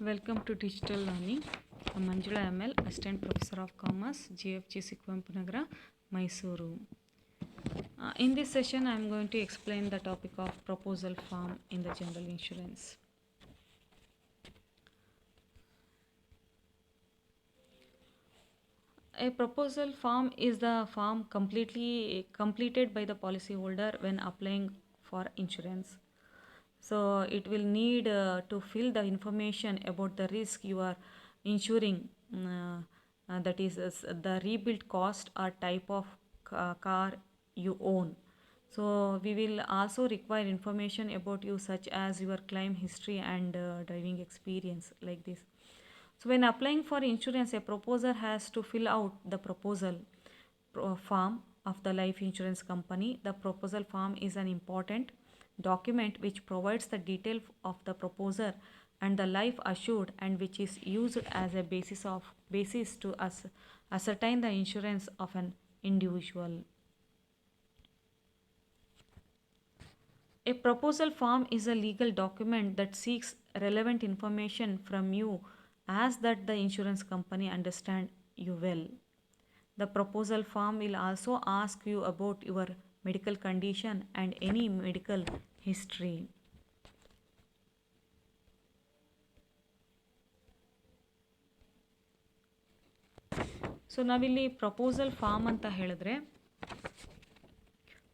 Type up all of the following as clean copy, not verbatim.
Welcome to Digital Learning. I'm Manjula ML, Assistant Professor of Commerce, GFGC Kuvenpu Mysuru. In this session, I'm going to explain the topic of proposal form in the general insurance. A proposal form is the form completed by the policyholder when applying for insurance. So it will need to fill the information about the risk you are insuring, that is the rebuild cost or type of car you own. So we will also require information about you such as your claim history and driving experience like this. So when applying for insurance, a proposer has to fill out the proposal form of the life insurance company. The proposal form is an important document which provides the detail of the proposer and the life assured, and which is used as a basis to ascertain the insurance of an individual. A proposal form is a legal document that seeks relevant information from you as that the insurance company understand you well. The proposal form will also ask you about your medical condition and any medical history. So ನಾವಿಲ್ಲಿ proposal form ಅಂತ ಹೇಳಿದ್ರೆ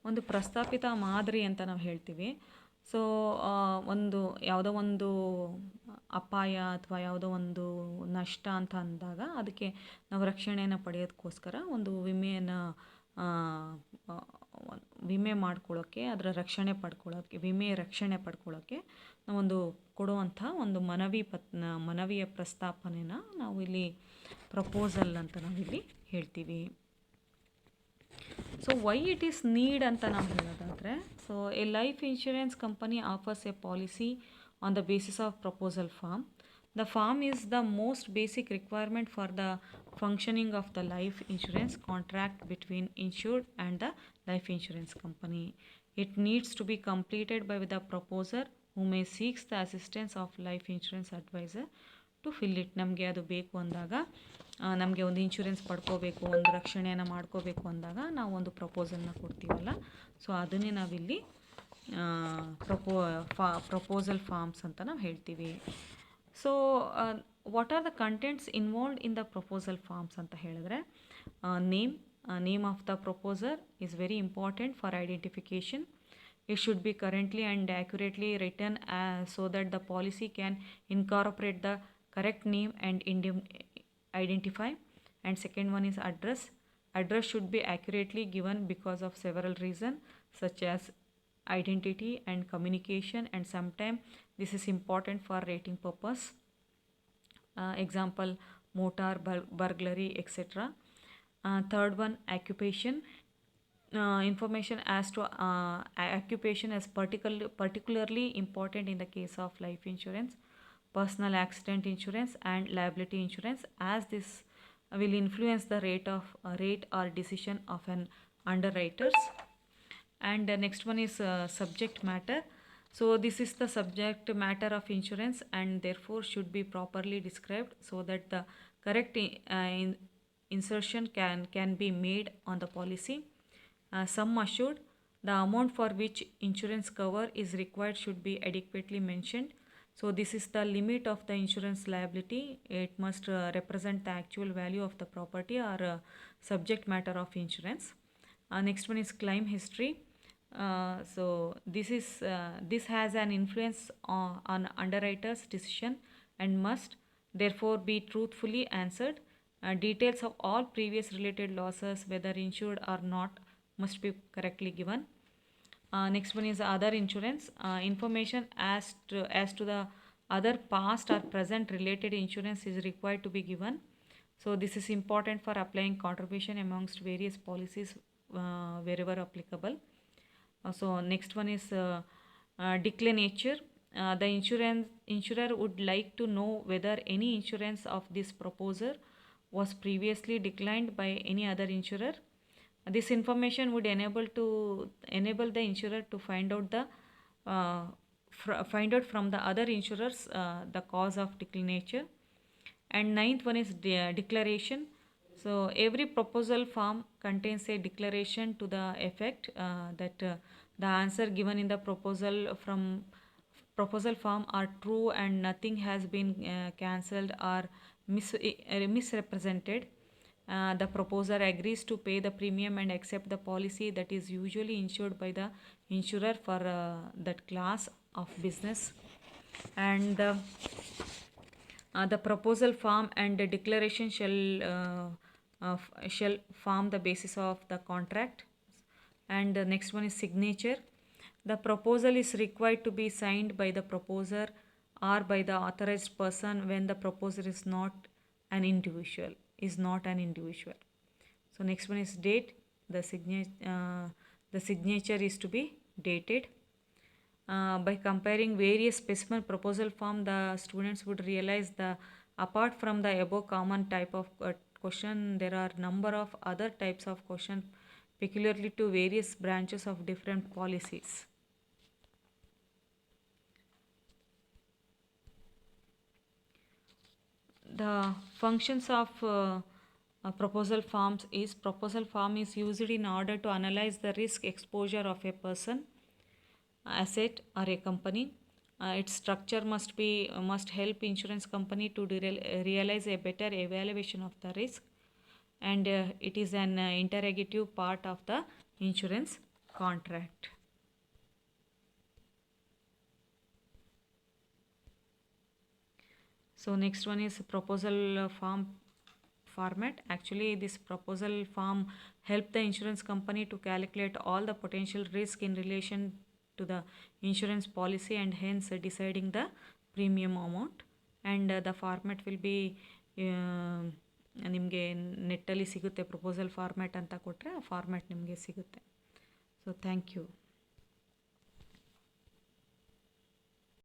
ಒಂದು ಪ್ರಸ್ತಾಪಿತ ಮಾದರಿ ಅಂತ ನಾವು ಹೇಳ್ತೀವಿ. So ಒಂದು ಯಾವುದೋ ಒಂದು ಅಪಾಯ ಅಥವಾ ಯಾವುದೋ ಒಂದು ನಷ್ಟ ಅಂತ ಅಂದಾಗ ಅದಕ್ಕೆ ನಾವು ರಕ್ಷಣೆಯನ್ನು ಪಡೆಯೋದಕ್ಕೋಸ್ಕರ ಒಂದು ವಿಮೆ ಮಾಡ್ಕೊಳ್ಳೋಕ್ಕೆ, ಅದರ ವಿಮೆ ರಕ್ಷಣೆ ಪಡ್ಕೊಳ್ಳೋಕ್ಕೆ ನಾವೊಂದು ಕೊಡುವಂಥ ಒಂದು ಮನವಿಯ ಪ್ರಸ್ತಾಪನೆನ ನಾವು ಇಲ್ಲಿ ಪ್ರಪೋಸಲ್ ಅಂತ ನಾವಿಲ್ಲಿ ಹೇಳ್ತೀವಿ. So why it is need ಅಂತ ನಾವು ಹೇಳೋದಾದರೆ, so a life insurance company offers a policy on the basis of proposal form. The form is the most basic requirement for the functioning of the life insurance contract between insured and the life insurance company. It needs to be completed by the proposer who may seeks the assistance of life insurance advisor to fill it. ನಮಗೆ ಅದು ಬೇಕು ಅಂದಾಗ, ನಮಗೆ ಒಂದು insurance ಪಡ್ಕೋಬೇಕು, ಒಂದು ರಕ್ಷಣೆಯನ್ನು ಮಾಡ್ಕೋಬೇಕು ಅಂದಾಗ ನಾವು ಒಂದು ಪ್ರಪೋಸಲ್ನ ಕೊಡ್ತೀವಲ್ಲ, ಸೊ ಅದನ್ನೇ ನಾವಿಲ್ಲಿ ಪ್ರಪೋಸಲ್ ಫಾರ್ಮ್ಸ್ ಅಂತ ನಾವು ಹೇಳ್ತೀವಿ. So what are the contents involved in the proposal forms ಅಂತ ಹೇಳಿದ್ರೆ, name of the proposer is very important for identification. It should be currently and accurately written so that the policy can incorporate the correct name and identify. And second one is address. Address should be accurately given because of several reasons such as identity and communication, and sometimes this is important for rating purpose. Example, motor, burglary, etc. Third one, occupation. Information as to occupation is particularly important in the case of life insurance, personal accident insurance and liability insurance, as this will influence the rate or decision of an underwriters. And the next one is subject matter. So this is the subject matter of insurance and therefore should be properly described so that the correct insertion can be made on the policy. Sum assured, the amount for which insurance cover is required should be adequately mentioned. So this is the limit of the insurance liability. It must represent the actual value of the property or subject matter of insurance. Next one is claim history. So this has an influence on underwriter's decision and must therefore be truthfully answered. Details of all previous related losses, whether insured or not, must be correctly given. Next one is other insurance. Information as to the other past or present related insurance is required to be given. So this is important for applying contribution amongst various policies wherever applicable. So next one is declinature. The insurer would like to know whether any insurance of this proposer was previously declined by any other insurer. This information would enable the insurer to find out the find out from the other insurers the cause of declinature. And ninth one is declaration. So every proposal form contains a declaration to the effect that the answer given in the proposal form are true and nothing has been cancelled or misrepresented. The proposer agrees to pay the premium and accept the policy that is usually insured by the insurer for that class of business. And the proposal form and the declaration shall form the basis of the contract. And the next one is signature. The proposal is required to be signed by the proposer or by the authorized person when the proposer is not an individual. So next one is date. The signature is to be dated. By comparing various specimen proposal form, the students would realize that apart from the above common type of question, there are number of other types of question peculiarly to various branches of different policies. The functions of proposal forms is proposal form is used in order to analyze the risk exposure of a person, asset or a company. Its structure must help insurance company to realize a better evaluation of the risk, and it is an interrogative part of the insurance contract. So next one is proposal form format. Actually, this proposal form help the insurance company to calculate all the potential risk in relation to the insurance policy and hence deciding the premium amount. And the format will be ನಿಮಗೆ ನೆಟ್ಟಲ್ಲಿ ಸಿಗುತ್ತೆ. Proposal format ಅಂತ ಕೊಟ್ಟರೆ ಆ format ನಿಮಗೆ ಸಿಗುತ್ತೆ. So thank you.